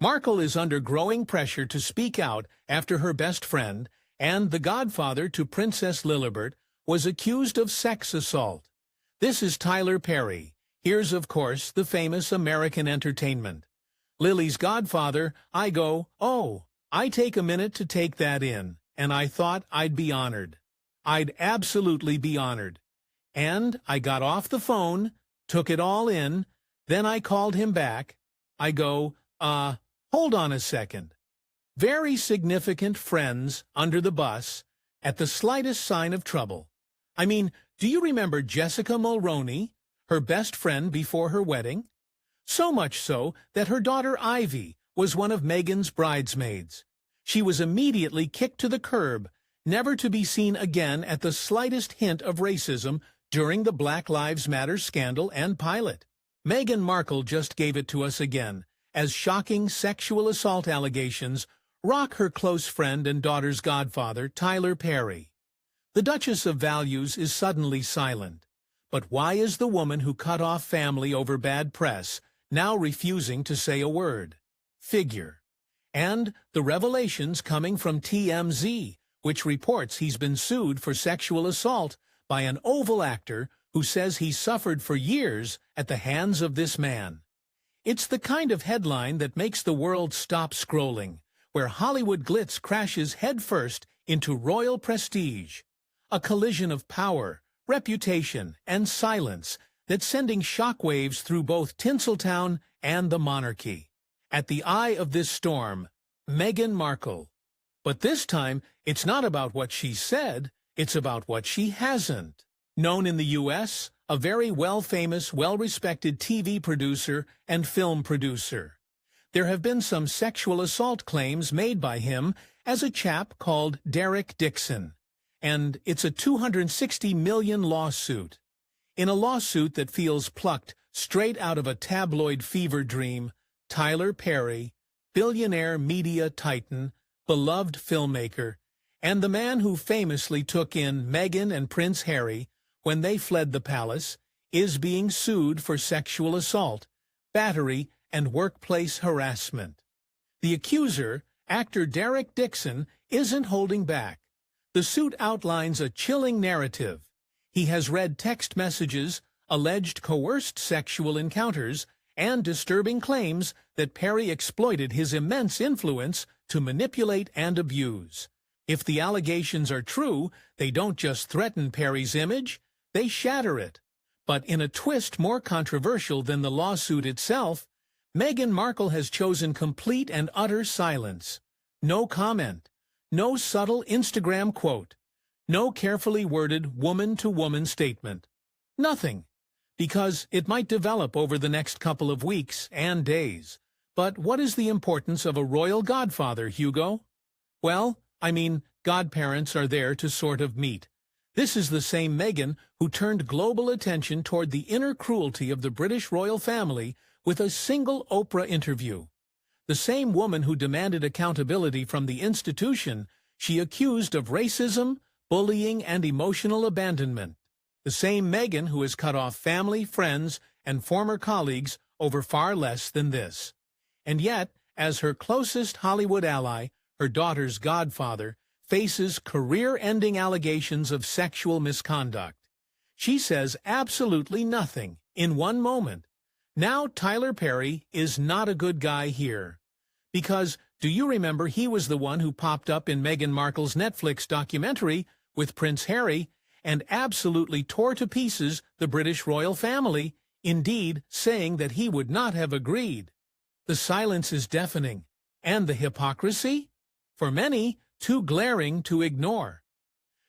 Markle is under growing pressure to speak out after her best friend and the godfather to Princess Lilibet was accused of sex assault. This is Tyler Perry. Here's, of course, the famous American entertainment. Lily's godfather, I go, oh, I take a minute to take that in, and I thought I'd be honored. I'd absolutely be honored. And I got off the phone, took it all in, then I called him back. I go, hold on a second. Very significant friends under the bus at the slightest sign of trouble. I mean, do you remember Jessica Mulroney, her best friend before her wedding? So much so that her daughter Ivy was one of Meghan's bridesmaids. She was immediately kicked to the curb, never to be seen again at the slightest hint of racism during the Black Lives Matter scandal and pilot. Meghan Markle just gave it to us again, as shocking sexual assault allegations rock her close friend and daughter's godfather, Tyler Perry. The Duchess of Values is suddenly silent. But why is the woman who cut off family over bad press now refusing to say a word? Figure. And the revelations coming from TMZ, which reports he's been sued for sexual assault by an Oval actor who says he suffered for years at the hands of this man. It's the kind of headline that makes the world stop scrolling, where Hollywood glitz crashes headfirst into royal prestige. A collision of power, reputation, and silence that's sending shockwaves through both Tinseltown and the monarchy. At the eye of this storm, Meghan Markle. But this time, it's not about what she said, it's about what she hasn't. Known in the U.S., a very well-famous, well-respected TV producer and film producer. There have been some sexual assault claims made by him as a chap called Derek Dixon, and it's a $260 million lawsuit. In a lawsuit that feels plucked straight out of a tabloid fever dream, Tyler Perry, billionaire media titan, beloved filmmaker, and the man who famously took in Meghan and Prince Harry when they fled the palace, is being sued for sexual assault, battery, and workplace harassment. The accuser, actor Derek Dixon, isn't holding back. The suit outlines a chilling narrative. He has read text messages, alleged coerced sexual encounters, and disturbing claims that Perry exploited his immense influence to manipulate and abuse. If the allegations are true, they don't just threaten Perry's image, they shatter it. But in a twist more controversial than the lawsuit itself, Meghan Markle has chosen complete and utter silence. No comment, no subtle Instagram quote, no carefully worded woman-to-woman statement. Nothing, because it might develop over the next couple of weeks and days. But what is the importance of a royal godfather, Hugo? Well, I mean, godparents are there to sort of meet. This is the same Meghan who turned global attention toward the inner cruelty of the British royal family with a single Oprah interview. The same woman who demanded accountability from the institution she accused of racism, bullying, and emotional abandonment. The same Meghan who has cut off family, friends, and former colleagues over far less than this. And yet, as her closest Hollywood ally, her daughter's godfather, faces career-ending allegations of sexual misconduct. She says absolutely nothing in one moment. Now Tyler Perry is not a good guy here. Because, do you remember he was the one who popped up in Meghan Markle's Netflix documentary with Prince Harry and absolutely tore to pieces the British royal family, indeed saying that he would not have agreed. The silence is deafening. And the hypocrisy? For many, too glaring to ignore.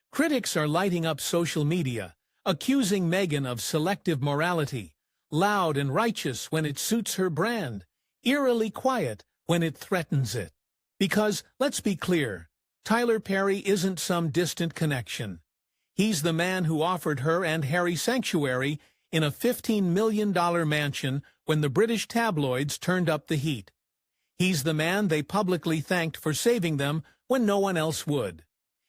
Critics are lighting up social media, accusing Meghan of selective morality, loud and righteous when it suits her brand, eerily quiet when it threatens it. Because, let's be clear, Tyler Perry isn't some distant connection. He's the man who offered her and Harry sanctuary in a $15 million mansion when the British tabloids turned up the heat. He's the man they publicly thanked for saving them when no one else would.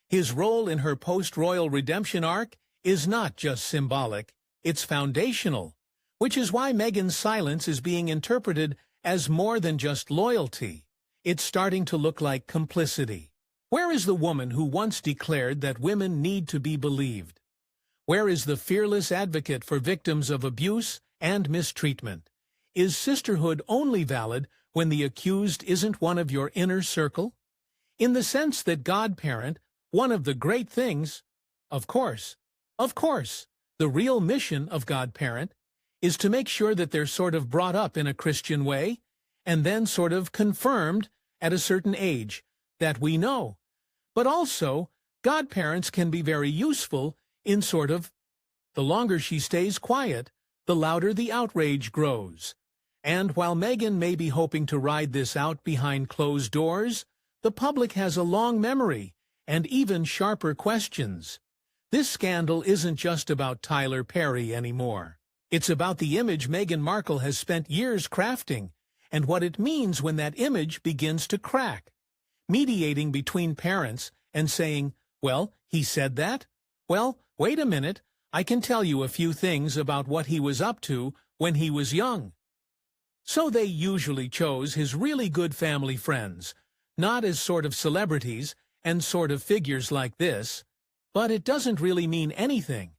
His role in her post-royal redemption arc is not just symbolic, it's foundational, which is why Meghan's silence is being interpreted as more than just loyalty. It's starting to look like complicity. Where is the woman who once declared that women need to be believed? Where is the fearless advocate for victims of abuse and mistreatment? Is sisterhood only valid when the accused isn't one of your inner circle? In the sense that godparent, one of the great things, of course, the real mission of godparent is to make sure that they're sort of brought up in a Christian way and then sort of confirmed at a certain age, that we know. But also, godparents can be very useful in sort of, the longer she stays quiet, the louder the outrage grows. And while Meghan may be hoping to ride this out behind closed doors, the public has a long memory and even sharper questions. This scandal isn't just about Tyler Perry anymore. It's about the image Meghan Markle has spent years crafting and what it means when that image begins to crack. Mediating between parents and saying, well, he said that? Well, wait a minute, I can tell you a few things about what he was up to when he was young. So they usually chose his really good family friends, not as sort of celebrities and sort of figures like this, but it doesn't really mean anything.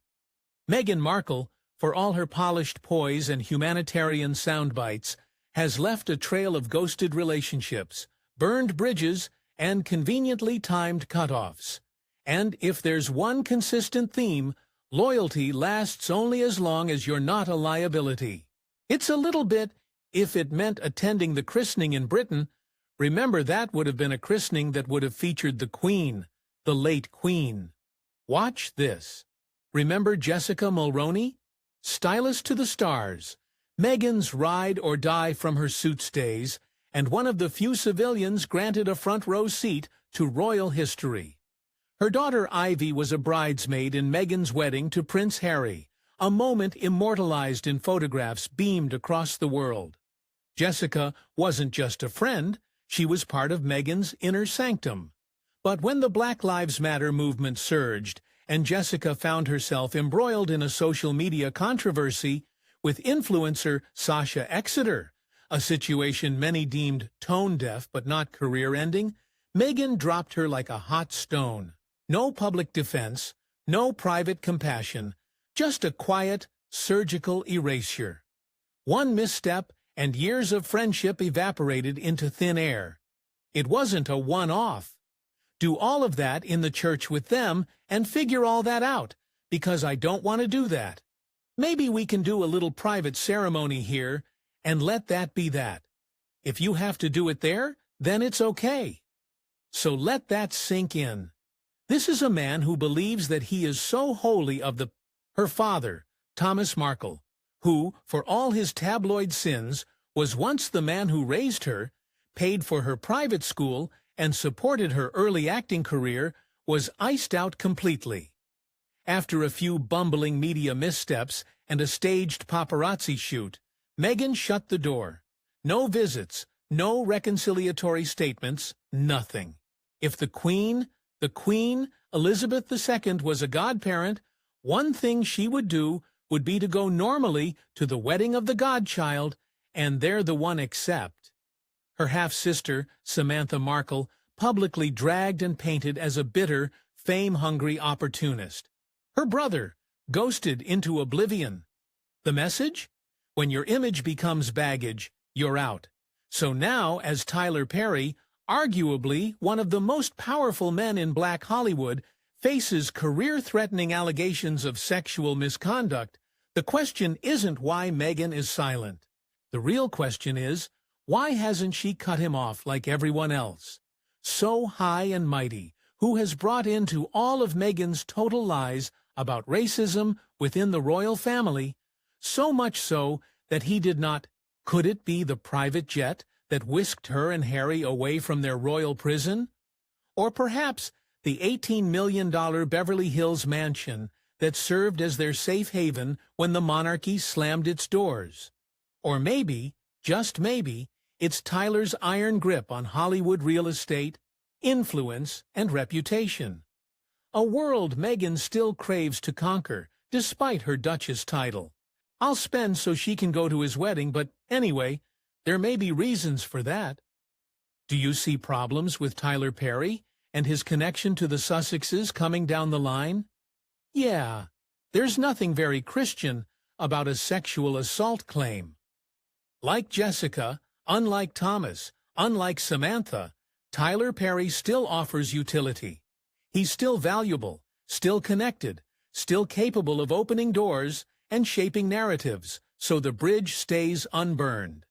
Meghan Markle, for all her polished poise and humanitarian soundbites, has left a trail of ghosted relationships, burned bridges, and conveniently timed cutoffs. And if there's one consistent theme, loyalty lasts only as long as you're not a liability. It's a little bit, if it meant attending the christening in Britain, remember that would have been a christening that would have featured the Queen, the late Queen. Watch this. Remember Jessica Mulroney? Stylist to the stars, Meghan's ride or die from her suits days, and one of the few civilians granted a front-row seat to royal history. Her daughter Ivy was a bridesmaid in Meghan's wedding to Prince Harry, a moment immortalized in photographs beamed across the world. Jessica wasn't just a friend, she was part of Meghan's inner sanctum. But when the Black Lives Matter movement surged, and Jessica found herself embroiled in a social media controversy with influencer Sasha Exeter, a situation many deemed tone-deaf but not career-ending, Meghan dropped her like a hot stone. No public defense, no private compassion, just a quiet, surgical erasure. One misstep, and years of friendship evaporated into thin air. It wasn't a one-off. Do all of that in the church with them and figure all that out, because I don't want to do that. Maybe we can do a little private ceremony here and let that be that. If you have to do it there, then it's okay. So let that sink in. This is a man who believes that he is so holy of her father, Thomas Markle, who, for all his tabloid sins, was once the man who raised her, paid for her private school, and supported her early acting career, was iced out completely. After a few bumbling media missteps and a staged paparazzi shoot, Meghan shut the door. No visits, no reconciliatory statements, nothing. If the Queen, Elizabeth II, was a godparent, one thing she would do would be to go normally to the wedding of the godchild, and they're the one except. Her half-sister, Samantha Markle, publicly dragged and painted as a bitter, fame-hungry opportunist. Her brother, ghosted into oblivion. The message? When your image becomes baggage, you're out. So now, as Tyler Perry, arguably one of the most powerful men in Black Hollywood, faces career-threatening allegations of sexual misconduct, the question isn't why Meghan is silent. The real question is, why hasn't she cut him off like everyone else? So high and mighty, who has brought into all of Meghan's total lies about racism within the royal family, so much so that he did not, could it be the private jet that whisked her and Harry away from their royal prison? Or perhaps the $18 million Beverly Hills mansion that served as their safe haven when the monarchy slammed its doors? Or maybe, just maybe, it's Tyler's iron grip on Hollywood real estate, influence, and reputation. A world Meghan still craves to conquer, despite her Duchess title. I'll spend so she can go to his wedding, but anyway, There may be reasons for that. Do you see problems with Tyler Perry and his connection to the Sussexes coming down the line? Yeah, there's nothing very Christian about a sexual assault claim. Like Jessica, unlike Thomas, unlike Samantha, Tyler Perry still offers utility. He's still valuable, still connected, still capable of opening doors and shaping narratives, so the bridge stays unburned.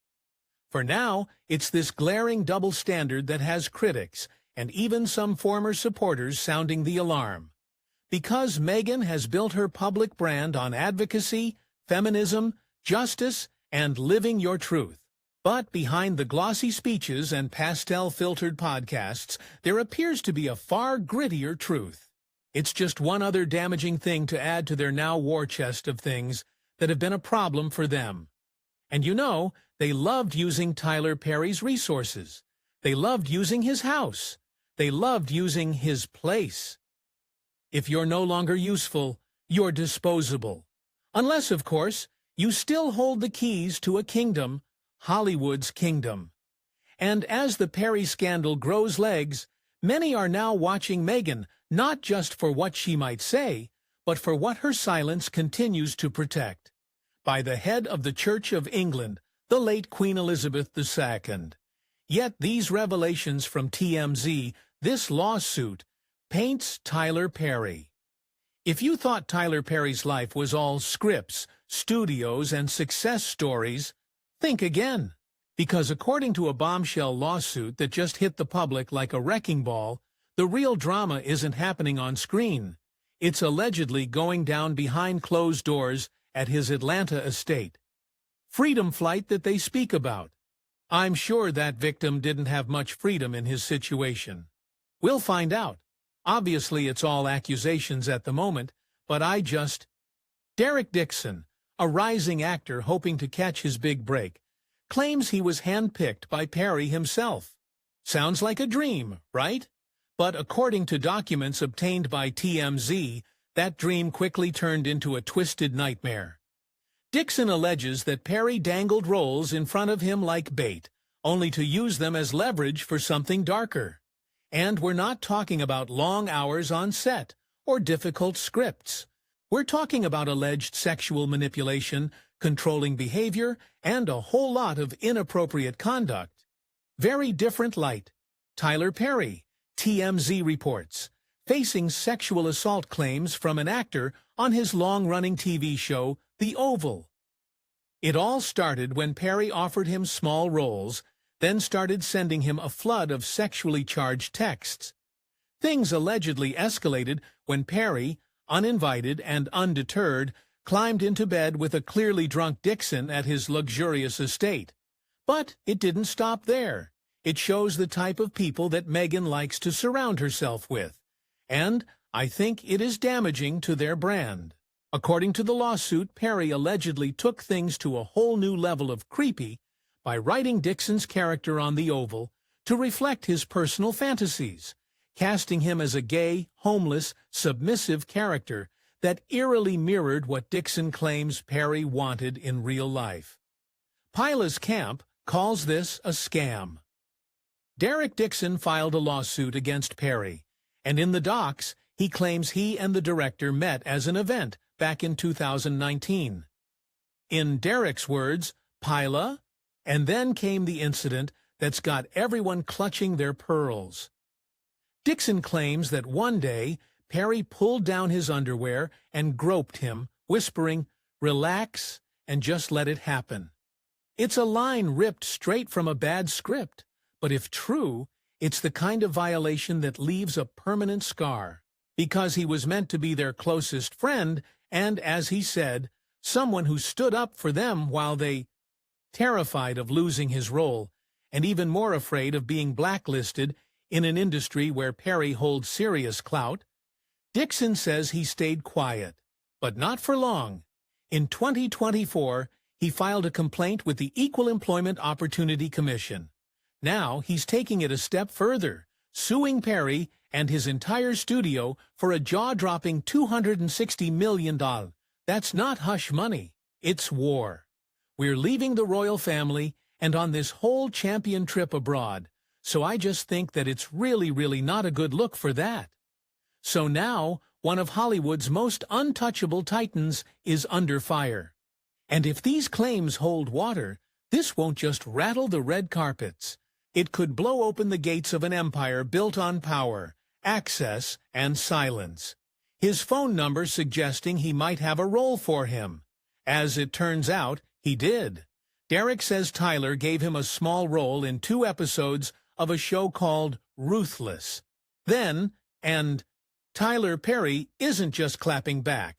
For now, it's this glaring double standard that has critics and even some former supporters sounding the alarm. Because Meghan has built her public brand on advocacy, feminism, justice, and living your truth. But behind the glossy speeches and pastel-filtered podcasts, there appears to be a far grittier truth. It's just one other damaging thing to add to their now war chest of things that have been a problem for them. And you know, they loved using Tyler Perry's resources. They loved using his house. They loved using his place. If you're no longer useful, you're disposable. Unless, of course, you still hold the keys to a kingdom, Hollywood's kingdom. And as the Perry scandal grows legs, many are now watching Meghan not just for what she might say, but for what her silence continues to protect. By the head of the Church of England, the late Queen Elizabeth II. Yet these revelations from TMZ, this lawsuit, paints Tyler Perry. If you thought Tyler Perry's life was all scripts, studios, and success stories, think again. Because according to a bombshell lawsuit that just hit the public like a wrecking ball, the real drama isn't happening on screen. It's allegedly going down behind closed doors at his Atlanta estate. Freedom flight that they speak about. I'm sure that victim didn't have much freedom in his situation. We'll find out. Obviously, it's all accusations at the moment, but Derek Dixon, a rising actor hoping to catch his big break, claims he was handpicked by Perry himself. Sounds like a dream, right? But according to documents obtained by TMZ, that dream quickly turned into a twisted nightmare. Dixon alleges that Perry dangled roles in front of him like bait, only to use them as leverage for something darker. And we're not talking about long hours on set or difficult scripts. We're talking about alleged sexual manipulation, controlling behavior, and a whole lot of inappropriate conduct. Very different light. Tyler Perry, TMZ reports, facing sexual assault claims from an actor on his long-running TV show, The Oval. It all started when Perry offered him small roles, then started sending him a flood of sexually charged texts. Things allegedly escalated when Perry, uninvited and undeterred, climbed into bed with a clearly drunk Dixon at his luxurious estate. But it didn't stop there. It shows the type of people that Meghan likes to surround herself with. And I think it is damaging to their brand. According to the lawsuit, Perry allegedly took things to a whole new level of creepy by writing Dixon's character on The Oval to reflect his personal fantasies, casting him as a gay, homeless, submissive character that eerily mirrored what Dixon claims Perry wanted in real life. Pila's camp calls this a scam. Derek Dixon filed a lawsuit against Perry, and in the docs, he claims he and the director met as an event back in 2019. In Derek's words, Pila, and then came the incident that's got everyone clutching their pearls. Dixon claims that one day, Perry pulled down his underwear and groped him, whispering, "Relax and just let it happen." It's a line ripped straight from a bad script, but if true, it's the kind of violation that leaves a permanent scar. Because he was meant to be their closest friend, and, as he said, someone who stood up for them while they, terrified of losing his role, and even more afraid of being blacklisted in an industry where Perry holds serious clout, Dixon says he stayed quiet, but not for long. In 2024, he filed a complaint with the Equal Employment Opportunity Commission. Now he's taking it a step further, suing Perry and his entire studio for a jaw-dropping $260 million. That's not hush money, it's war. We're leaving the royal family, and on this whole champion trip abroad, so I just think that it's really not a good look for that. So now, one of Hollywood's most untouchable titans is under fire. And if these claims hold water, this won't just rattle the red carpets. It could blow open the gates of an empire built on power, access, and silence. His phone number suggesting he might have a role for him. As it turns out, he did. Derek says Tyler gave him a small role in 2 episodes of a show called Ruthless. Then, and Tyler Perry isn't just clapping back.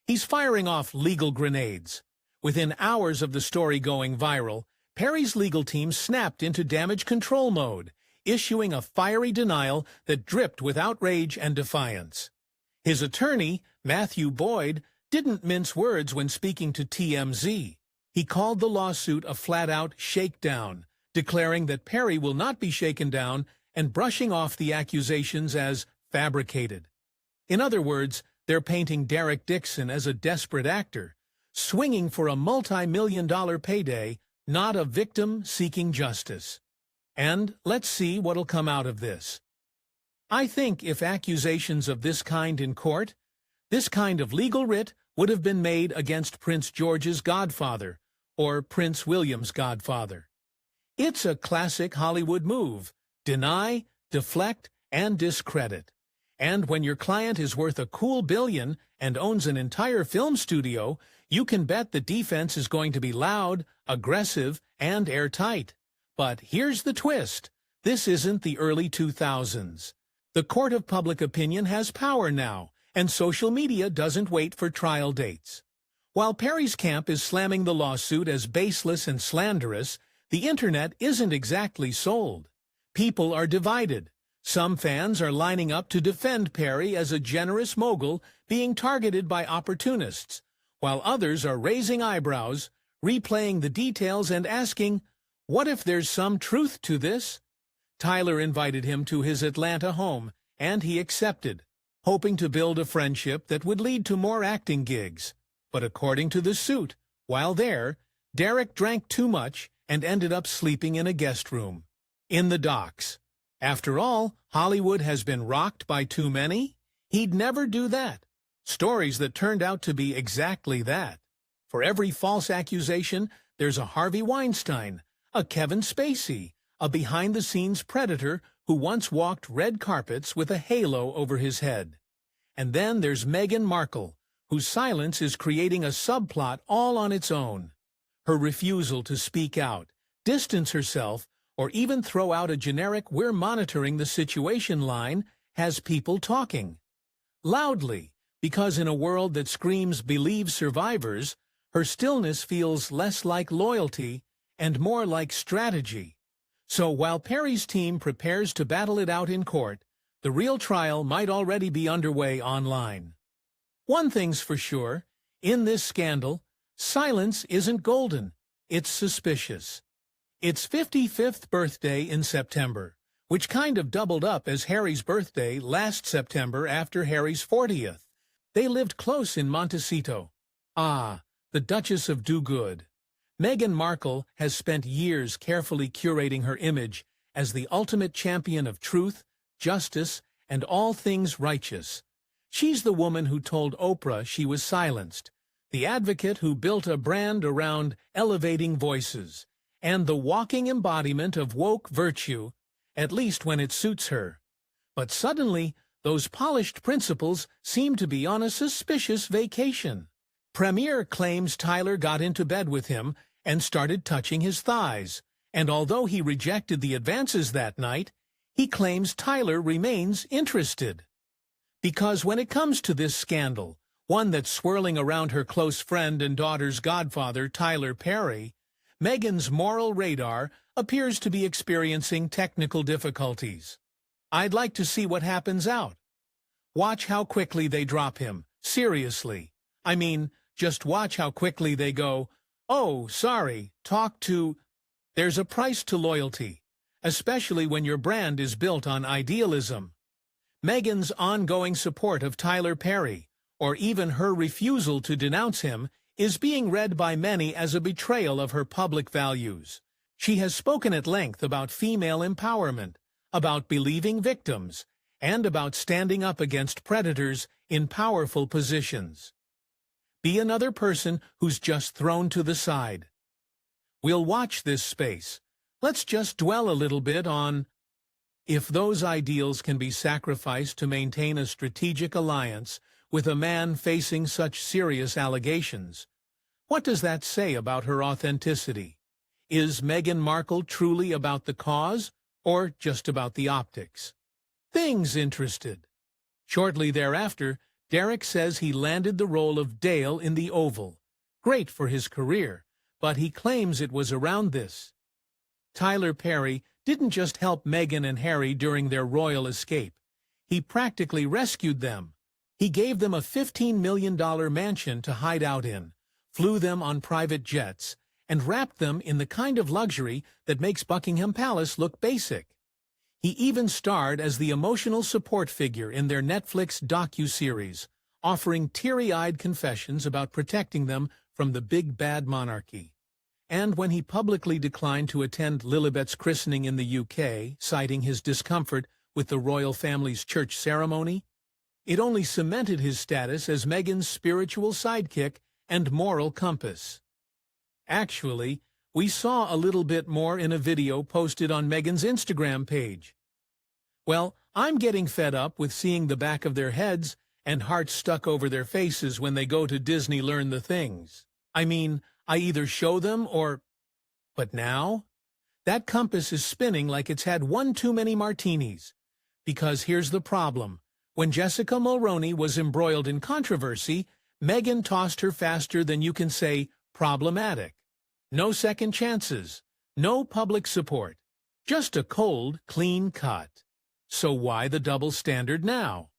He's firing off legal grenades. Within hours of the story going viral, Perry's legal team snapped into damage control mode, issuing a fiery denial that dripped with outrage and defiance. His attorney, Matthew Boyd, didn't mince words when speaking to TMZ. He called the lawsuit a flat-out shakedown, declaring that Perry will not be shaken down and brushing off the accusations as fabricated. In other words, they're painting Derek Dixon as a desperate actor, swinging for a multi-million-dollar payday, not a victim seeking justice. And let's see what'll come out of this. I think if accusations of this kind in court, this kind of legal writ would have been made against Prince George's godfather, or Prince William's godfather. It's a classic Hollywood move: deny, deflect, and discredit. And when your client is worth a cool billion and owns an entire film studio, you can bet the defense is going to be loud, aggressive, and airtight. But here's the twist. This isn't the early 2000s. The court of public opinion has power now, and social media doesn't wait for trial dates. While Perry's camp is slamming the lawsuit as baseless and slanderous, the internet isn't exactly sold. People are divided. Some fans are lining up to defend Perry as a generous mogul being targeted by opportunists, while others are raising eyebrows, replaying the details and asking, what if there's some truth to this? Tyler invited him to his Atlanta home, and he accepted, hoping to build a friendship that would lead to more acting gigs. But according to the suit, while there, Derek drank too much and ended up sleeping in a guest room. In the docks. After all, Hollywood has been rocked by too many? He'd never do that. Stories that turned out to be exactly that. For every false accusation, there's a Harvey Weinstein, a Kevin Spacey, a behind-the-scenes predator who once walked red carpets with a halo over his head. And then there's Meghan Markle, whose silence is creating a subplot all on its own. Her refusal to speak out, distance herself, or even throw out a generic "we're monitoring the situation" line has people talking. Loudly, because in a world that screams "believe survivors," her stillness feels less like loyalty and more like strategy. So while Perry's team prepares to battle it out in court, the real trial might already be underway online. One thing's for sure, in this scandal, silence isn't golden, it's suspicious. Its 55th birthday in September, which kind of doubled up as Harry's birthday last September after Harry's 40th. They lived close in Montecito. Ah, the Duchess of Do-Good. Meghan Markle has spent years carefully curating her image as the ultimate champion of truth, justice, and all things righteous. She's the woman who told Oprah she was silenced, the advocate who built a brand around elevating voices, and the walking embodiment of woke virtue, at least when it suits her. But suddenly, those polished principles seem to be on a suspicious vacation. Premier claims Tyler got into bed with him and started touching his thighs, and although he rejected the advances that night, he claims Tyler remains interested. Because when it comes to this scandal, one that's swirling around her close friend and daughter's godfather, Tyler Perry, Meghan's moral radar appears to be experiencing technical difficulties. I'd like to see what happens out. Watch how quickly they drop him, seriously. I mean, just watch how quickly they go, "Oh, sorry, talk to..." There's a price to loyalty, especially when your brand is built on idealism. Meghan's ongoing support of Tyler Perry, or even her refusal to denounce him, is being read by many as a betrayal of her public values. She has spoken at length about female empowerment, about believing victims, and about standing up against predators in powerful positions. Be another person who's just thrown to the side. We'll watch this space. Let's just dwell a little bit on if those ideals can be sacrificed to maintain a strategic alliance with a man facing such serious allegations. What does that say about her authenticity? Is Meghan Markle truly about the cause, or just about the optics? Things interested. Shortly thereafter, Derek says he landed the role of Dale in The Oval. Great for his career, but he claims it was around this. Tyler Perry didn't just help Meghan and Harry during their royal escape. He practically rescued them. He gave them a $15 million mansion to hide out in, flew them on private jets, and wrapped them in the kind of luxury that makes Buckingham Palace look basic. He even starred as the emotional support figure in their Netflix docu-series, offering teary-eyed confessions about protecting them from the big bad monarchy. And when he publicly declined to attend Lilibet's christening in the UK, citing his discomfort with the royal family's church ceremony, it only cemented his status as Meghan's spiritual sidekick and moral compass. Actually, we saw a little bit more in a video posted on Meghan's Instagram page. Well, I'm getting fed up with seeing the back of their heads and hearts stuck over their faces when they go to Disney Learn the Things. I mean, I either show them or... But now? That compass is spinning like it's had one too many martinis. Because here's the problem. When Jessica Mulroney was embroiled in controversy, Meghan tossed her faster than you can say problematic. No second chances. No public support. Just a cold, clean cut. So why the double standard now?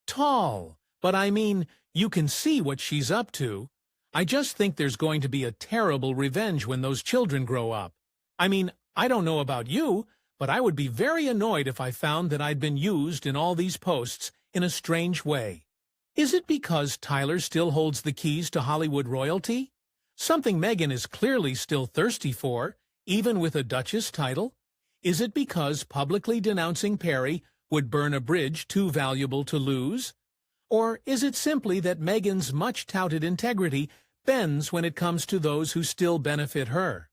Tall. But I mean, you can see what she's up to. I just think there's going to be a terrible revenge when those children grow up. I mean, I don't know about you, but I would be very annoyed if I found that I'd been used in all these posts in a strange way. Is it because Tyler still holds the keys to Hollywood royalty? Something Meghan is clearly still thirsty for, even with a Duchess title? Is it because publicly denouncing Perry would burn a bridge too valuable to lose? Or is it simply that Meghan's much-touted integrity bends when it comes to those who still benefit her?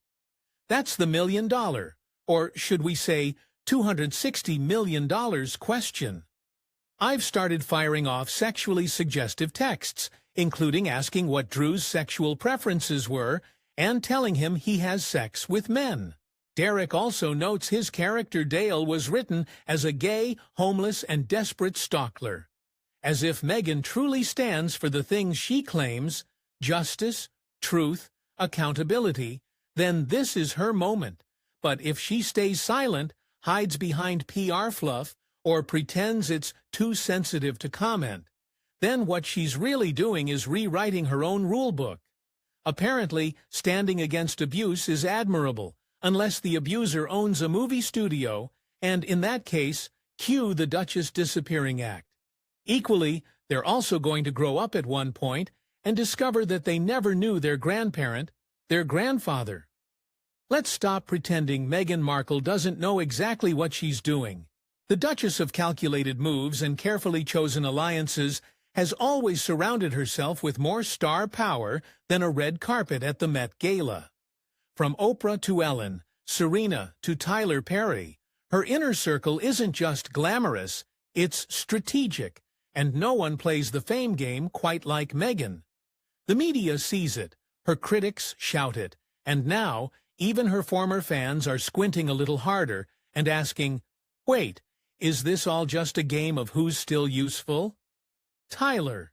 That's the million-dollar, or should we say $260 million question. I've started firing off sexually suggestive texts, including asking what Drew's sexual preferences were and telling him he has sex with men. Derek also notes his character Dale was written as a gay, homeless, and desperate stalker. As if Meghan truly stands for the things she claims, justice, truth, accountability, then this is her moment. But if she stays silent, hides behind PR fluff, or pretends it's too sensitive to comment, then what she's really doing is rewriting her own rulebook. Apparently, standing against abuse is admirable, unless the abuser owns a movie studio, and in that case, cue the Duchess Disappearing Act. Equally, they're also going to grow up at one point and discover that they never knew their grandparent, their grandfather. Let's stop pretending Meghan Markle doesn't know exactly what she's doing. The Duchess of calculated moves and carefully chosen alliances has always surrounded herself with more star power than a red carpet at the Met Gala. From Oprah to Ellen, Serena to Tyler Perry, her inner circle isn't just glamorous, it's strategic, and no one plays the fame game quite like Meghan. The media sees it, her critics shout it, and now even her former fans are squinting a little harder and asking, wait, is this all just a game of who's still useful? Tyler.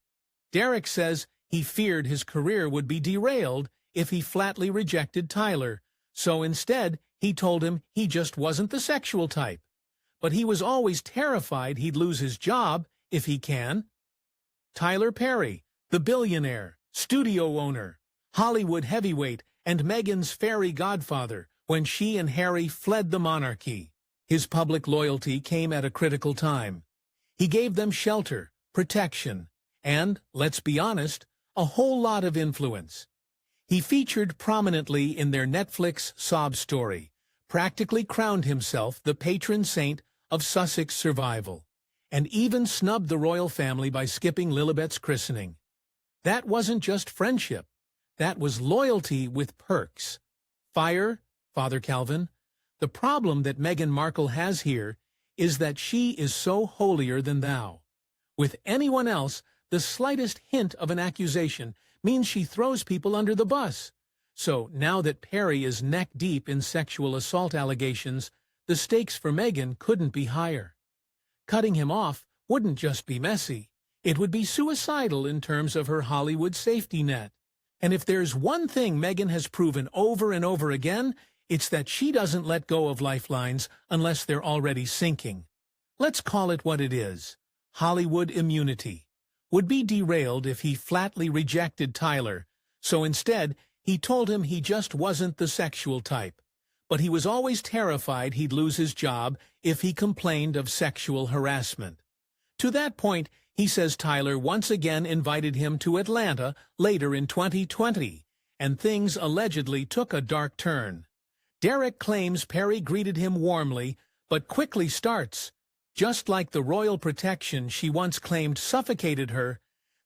Derek says he feared his career would be derailed if he flatly rejected Tyler, so instead he told him he just wasn't the sexual type. But he was always terrified he'd lose his job if he can. Tyler Perry, the billionaire, studio owner, Hollywood heavyweight, and Meghan's fairy godfather when she and Harry fled the monarchy. His public loyalty came at a critical time. He gave them shelter, protection, and, let's be honest, a whole lot of influence. He featured prominently in their Netflix sob story, practically crowned himself the patron saint of Sussex survival, and even snubbed the royal family by skipping Lilibet's christening. That wasn't just friendship. That was loyalty with perks. Fire, Father Calvin. The problem that Meghan Markle has here is that she is so holier than thou. With anyone else, the slightest hint of an accusation means she throws people under the bus. So now that Perry is neck-deep in sexual assault allegations, the stakes for Meghan couldn't be higher. Cutting him off wouldn't just be messy. It would be suicidal in terms of her Hollywood safety net. And if there's one thing Meghan has proven over and over again, it's that she doesn't let go of lifelines unless they're already sinking. Let's call it what it is. Hollywood immunity would be derailed if he flatly rejected Tyler, so instead he told him he just wasn't the sexual type. But he was always terrified he'd lose his job if he complained of sexual harassment. To that point, he says Tyler once again invited him to Atlanta later in 2020, and things allegedly took a dark turn. Derek claims Perry greeted him warmly, but quickly starts. Just like the royal protection she once claimed suffocated her,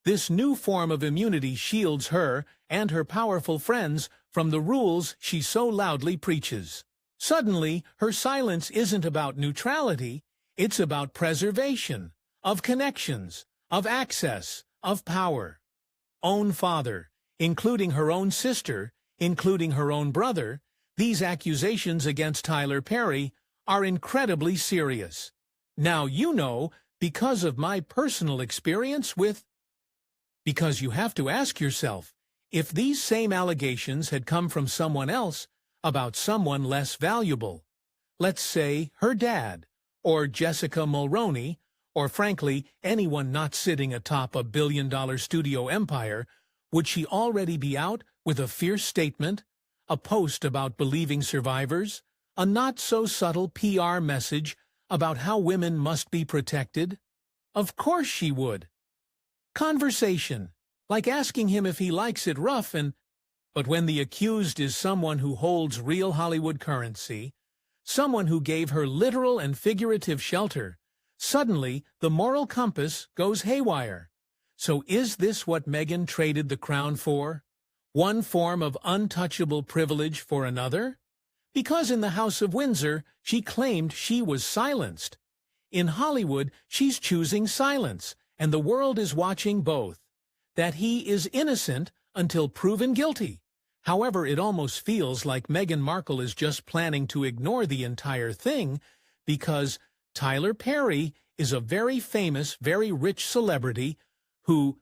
this new form of immunity shields her and her powerful friends from the rules she so loudly preaches. Suddenly, her silence isn't about neutrality, it's about preservation, of connections, of access, of power. Own father, including her own sister, including her own brother, these accusations against Tyler Perry are incredibly serious. Now you know, because of my personal experience with... Because you have to ask yourself, if these same allegations had come from someone else, about someone less valuable, let's say her dad, or Jessica Mulroney, or frankly, anyone not sitting atop a billion-dollar studio empire, would she already be out with a fierce statement, a post about believing survivors, a not-so-subtle PR message about how women must be protected? Of course she would. Conversation, like asking him if he likes it rough But when the accused is someone who holds real Hollywood currency, someone who gave her literal and figurative shelter, suddenly the moral compass goes haywire. So is this what Meghan traded the crown for? One form of untouchable privilege for another? Because in the House of Windsor, she claimed she was silenced. In Hollywood, she's choosing silence, and the world is watching both. That he is innocent until proven guilty. However, it almost feels like Meghan Markle is just planning to ignore the entire thing because Tyler Perry is a very famous, very rich celebrity who,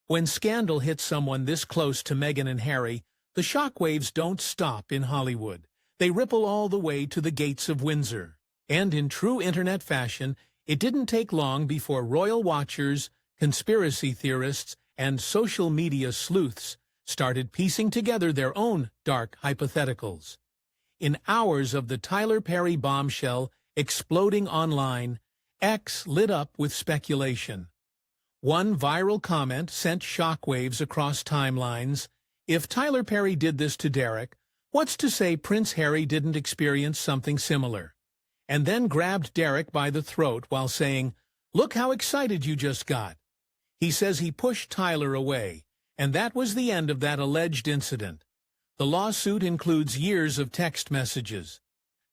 when scandal hits someone this close to Meghan and Harry, the shockwaves don't stop in Hollywood. They ripple all the way to the gates of Windsor. And in true internet fashion, it didn't take long before royal watchers, conspiracy theorists, and social media sleuths started piecing together their own dark hypotheticals. In hours of the Tyler Perry bombshell exploding online, X lit up with speculation. One viral comment sent shockwaves across timelines. If Tyler Perry did this to Derek, what's to say Prince Harry didn't experience something similar? And then grabbed Derek by the throat while saying, "Look how excited you just got." He says he pushed Tyler away, and that was the end of that alleged incident. The lawsuit includes years of text messages.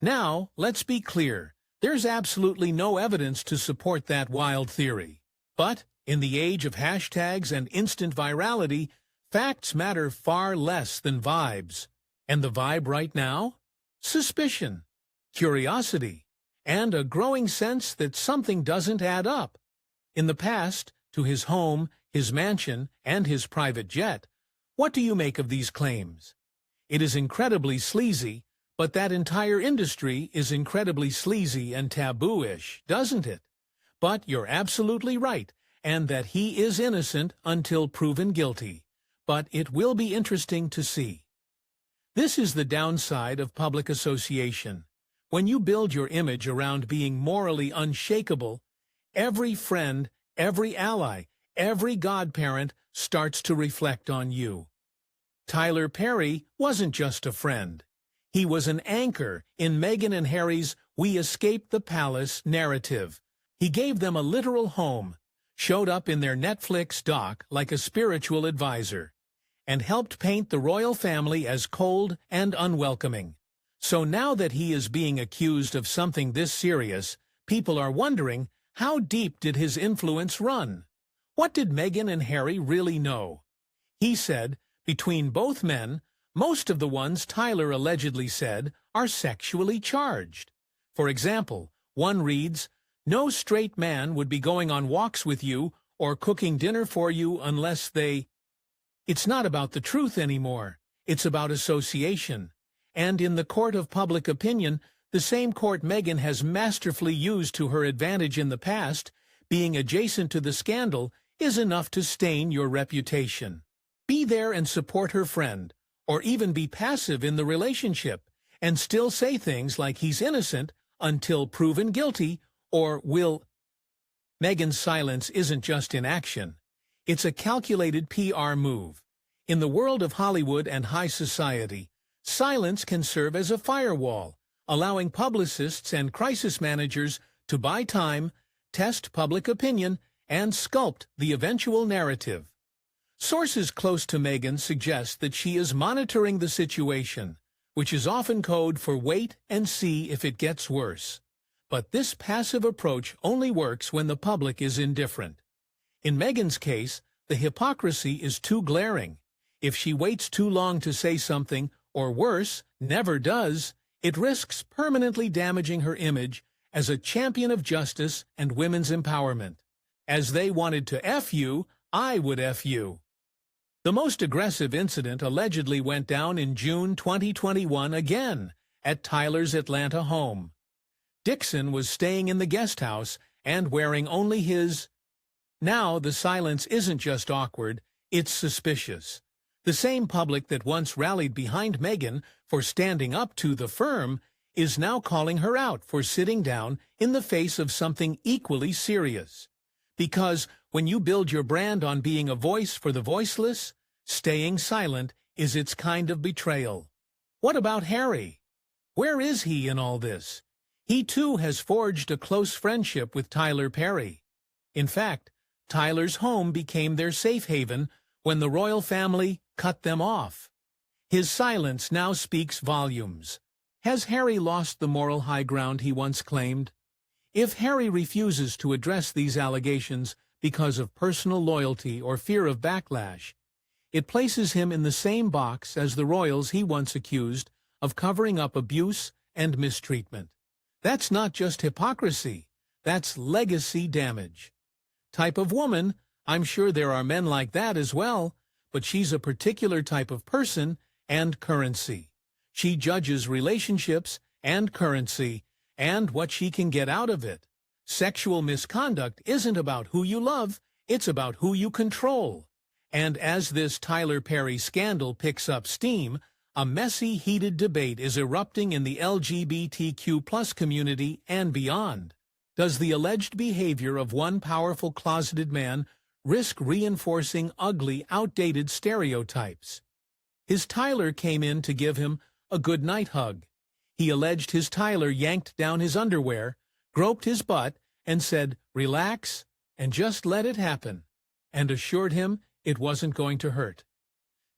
Now, let's be clear, there's absolutely no evidence to support that wild theory. But, in the age of hashtags and instant virality, facts matter far less than vibes. And the vibe right now? Suspicion, curiosity, and a growing sense that something doesn't add up. In the past, to his home, his mansion, and his private jet, what do you make of these claims? It is incredibly sleazy, but that entire industry is incredibly sleazy and taboo-ish, doesn't it? But you're absolutely right, and that he is innocent until proven guilty. But it will be interesting to see. This is the downside of public association. When you build your image around being morally unshakable, every friend, every ally, every godparent starts to reflect on you. Tyler Perry wasn't just a friend. He was an anchor in Meghan and Harry's "We Escaped the Palace" narrative. He gave them a literal home, showed up in their Netflix doc like a spiritual advisor, and helped paint the royal family as cold and unwelcoming. So now that he is being accused of something this serious, people are wondering, how deep did his influence run? What did Meghan and Harry really know? He said, between both men, most of the ones Tyler allegedly said are sexually charged. For example, one reads, "No straight man would be going on walks with you or cooking dinner for you unless they..." It's not about the truth anymore. It's about association. And in the court of public opinion, the same court Meghan has masterfully used to her advantage in the past, being adjacent to the scandal is enough to stain your reputation. Be there and support her friend, or even be passive in the relationship, and still say things like he's innocent until proven guilty, or will. Meghan's silence isn't just inaction. It's a calculated PR move. In the world of Hollywood and high society, silence can serve as a firewall, allowing publicists and crisis managers to buy time, test public opinion, and sculpt the eventual narrative. Sources close to Meghan suggest that she is monitoring the situation, which is often code for wait and see if it gets worse. But this passive approach only works when the public is indifferent. In Meghan's case, the hypocrisy is too glaring. If she waits too long to say something, or worse, never does, it risks permanently damaging her image as a champion of justice and women's empowerment. As they wanted to F you, I would F you. The most aggressive incident allegedly went down in June 2021 again, at Tyler's Atlanta home. Dixon was staying in the guest house and wearing only his... Now the silence isn't just awkward, it's suspicious. The same public that once rallied behind Meghan for standing up to the firm is now calling her out for sitting down in the face of something equally serious. Because when you build your brand on being a voice for the voiceless, staying silent is its kind of betrayal. What about Harry? Where is he in all this? He too has forged a close friendship with Tyler Perry. In fact, Tyler's home became their safe haven when the royal family cut them off. His silence now speaks volumes. Has Harry lost the moral high ground he once claimed? If Harry refuses to address these allegations because of personal loyalty or fear of backlash, it places him in the same box as the royals he once accused of covering up abuse and mistreatment. That's not just hypocrisy, that's legacy damage. Type of woman, I'm sure there are men like that as well, but she's a particular type of person and currency. She judges relationships and currency and what she can get out of it. Sexual misconduct isn't about who you love, it's about who you control. And as this Tyler Perry scandal picks up steam, a messy, heated debate is erupting in the LGBTQ+ community and beyond. Does the alleged behavior of one powerful closeted man risk reinforcing ugly, outdated stereotypes? His Tyler came in to give him a goodnight hug. He alleged his Tyler yanked down his underwear, groped his butt, and said, "Relax, and just let it happen," and assured him it wasn't going to hurt.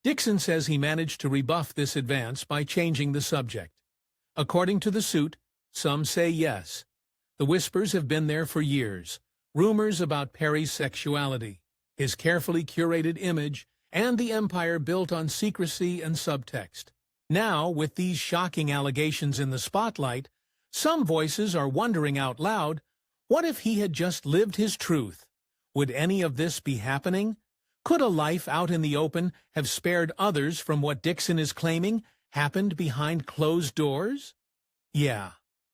Dixon says he managed to rebuff this advance by changing the subject. According to the suit, some say yes. The whispers have been there for years. Rumors about Perry's sexuality, his carefully curated image, and the empire built on secrecy and subtext. Now, with these shocking allegations in the spotlight, some voices are wondering out loud, what if he had just lived his truth? Would any of this be happening? Could a life out in the open have spared others from what Dixon is claiming happened behind closed doors? Yeah.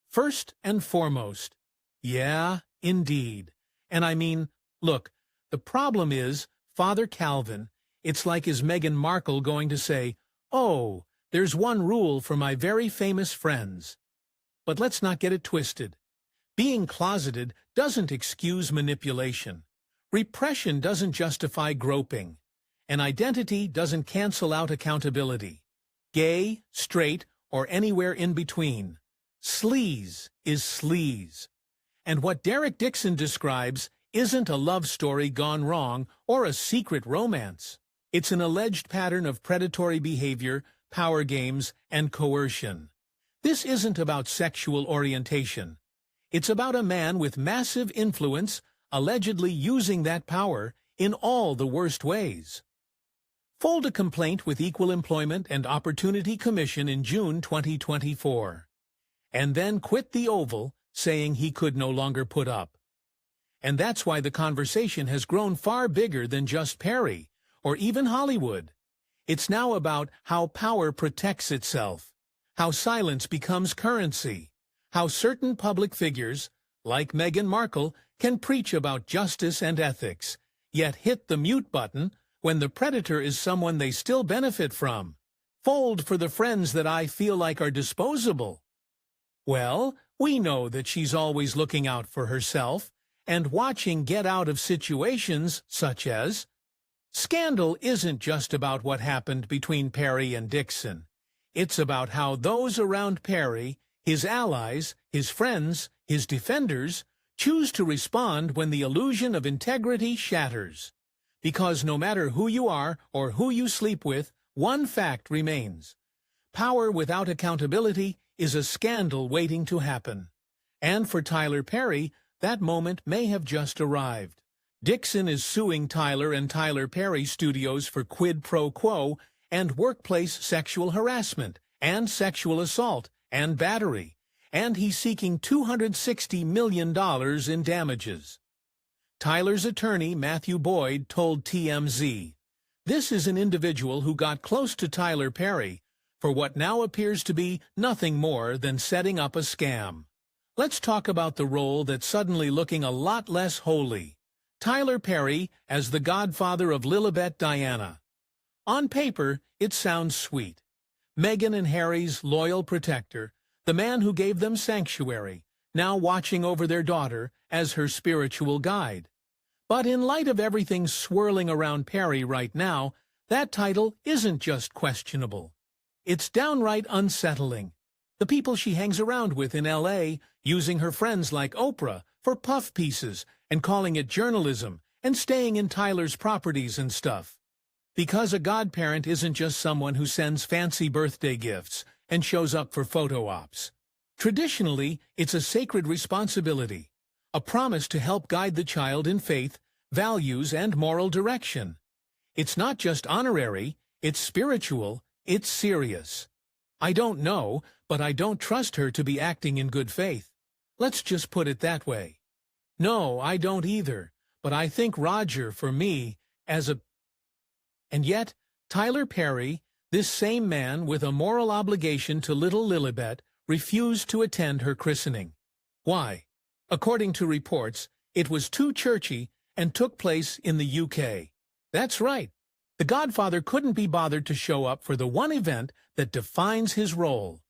First and foremost. Yeah, indeed. And I mean, look, the problem is, Father Calvin, it's like is Meghan Markle going to say, "Oh, there's one rule for my very famous friends." But let's not get it twisted. Being closeted doesn't excuse manipulation. Repression doesn't justify groping. An identity doesn't cancel out accountability. Gay, straight, or anywhere in between. Sleaze is sleaze. And what Derek Dixon describes isn't a love story gone wrong or a secret romance. It's an alleged pattern of predatory behavior, power games, and coercion. This isn't about sexual orientation. It's about a man with massive influence, allegedly using that power in all the worst ways. Filed a complaint with Equal Employment and Opportunity Commission in June 2024. And then quit the Oval, saying he could no longer put up. And that's why the conversation has grown far bigger than just Perry, or even Hollywood. It's now about how power protects itself, how silence becomes currency, how certain public figures, like Meghan Markle, can preach about justice and ethics, yet hit the mute button when the predator is someone they still benefit from. Fold for the friends that I feel like are disposable. Well, we know that she's always looking out for herself and watching get out of situations such as... Scandal isn't just about what happened between Perry and Dixon. It's about how those around Perry, his allies, his friends, his defenders, choose to respond when the illusion of integrity shatters. Because no matter who you are or who you sleep with, one fact remains. Power without accountability is a scandal waiting to happen. And for Tyler Perry, that moment may have just arrived. Dixon is suing Tyler and Tyler Perry Studios for quid pro quo and workplace sexual harassment and sexual assault and battery, and he's seeking $260 million in damages. Tyler's attorney, Matthew Boyd, told TMZ, "This is an individual who got close to Tyler Perry for what now appears to be nothing more than setting up a scam." Let's talk about the role that's suddenly looking a lot less holy. Tyler Perry as the godfather of Lilibet Diana. On paper, it sounds sweet. Meghan and Harry's loyal protector, the man who gave them sanctuary, now watching over their daughter as her spiritual guide. But in light of everything swirling around Perry right now, that title isn't just questionable. It's downright unsettling. The people she hangs around with in L.A., using her friends like Oprah for puff pieces and calling it journalism and staying in Tyler's properties and stuff. Because a godparent isn't just someone who sends fancy birthday gifts and shows up for photo ops. Traditionally, it's a sacred responsibility, a promise to help guide the child in faith, values, and moral direction. It's not just honorary, it's spiritual, it's serious. I don't know, but I don't trust her to be acting in good faith. Let's just put it that way. No, I don't either, but I think Roger, for me, as a... And yet, Tyler Perry, this same man with a moral obligation to little Lilibet, refused to attend her christening. Why? According to reports, it was too churchy and took place in the UK. That's right. The Godfather couldn't be bothered to show up for the one event that defines his role.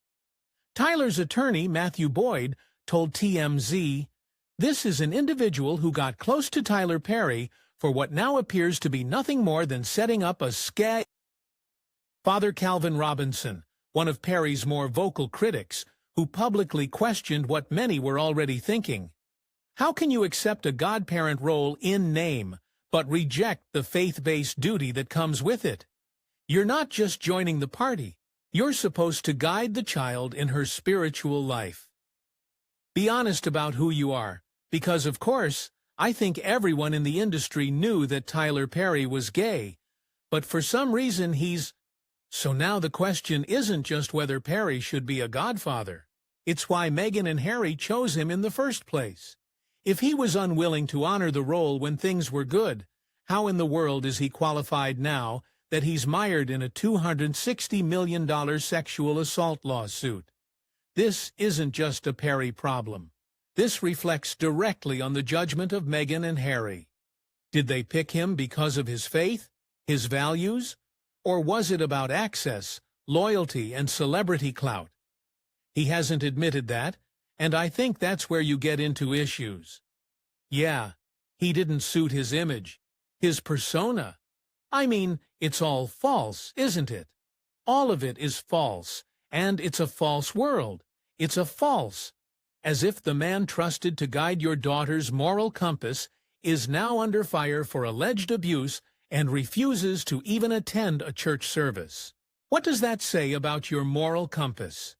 Tyler's attorney, Matthew Boyd, told TMZ, "This is an individual who got close to Tyler Perry for what now appears to be nothing more than setting up a scam." Father Calvin Robinson, one of Perry's more vocal critics, who publicly questioned what many were already thinking. How can you accept a godparent role in name, but reject the faith-based duty that comes with it? You're not just joining the party. You're supposed to guide the child in her spiritual life. Be honest about who you are, because, of course, I think everyone in the industry knew that Tyler Perry was gay, but for some reason he's... So now the question isn't just whether Perry should be a godfather. It's why Meghan and Harry chose him in the first place. If he was unwilling to honor the role when things were good, how in the world is he qualified now that he's mired in a $260 million sexual assault lawsuit? This isn't just a Perry problem. This reflects directly on the judgment of Meghan and Harry. Did they pick him because of his faith, his values, or was it about access, loyalty, and celebrity clout? He hasn't admitted that, and I think that's where you get into issues. Yeah, he didn't suit his image, his persona. I mean, it's all false, isn't it? All of it is false, and it's a false world. It's a false. As if the man trusted to guide your daughter's moral compass is now under fire for alleged abuse and refuses to even attend a church service. What does that say about your moral compass?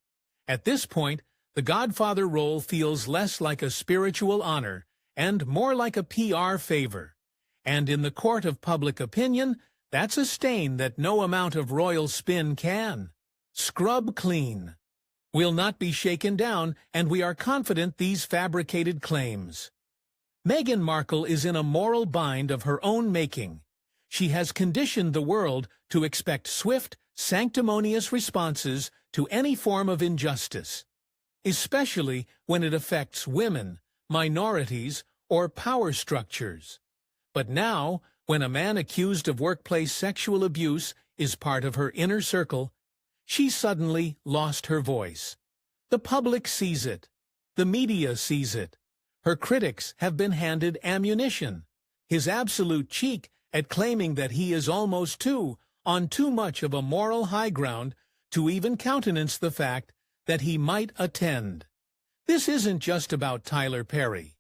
At this point, the godfather role feels less like a spiritual honor and more like a PR favor. And in the court of public opinion, that's a stain that no amount of royal spin can scrub clean. We'll not be shaken down, and we are confident these fabricated claims. Meghan Markle is in a moral bind of her own making. She has conditioned the world to expect swift, sanctimonious responses to any form of injustice, especially when it affects women, minorities, or power structures. But now, when a man accused of workplace sexual abuse is part of her inner circle, she suddenly lost her voice. The public sees it. The media sees it. Her critics have been handed ammunition. His absolute cheek at claiming that he is almost on too much of a moral high ground to even countenance the fact that he might attend. This isn't just about Tyler Perry.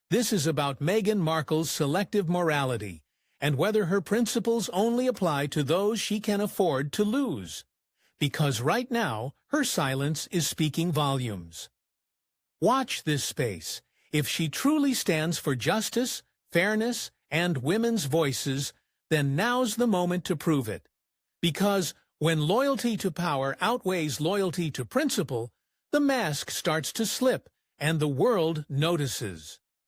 This is about Meghan Markle's selective morality and whether her principles only apply to those she can afford to lose. Because right now, her silence is speaking volumes. Watch this space. If she truly stands for justice, fairness, and women's voices, then now's the moment to prove it. Because when loyalty to power outweighs loyalty to principle, the mask starts to slip and the world notices.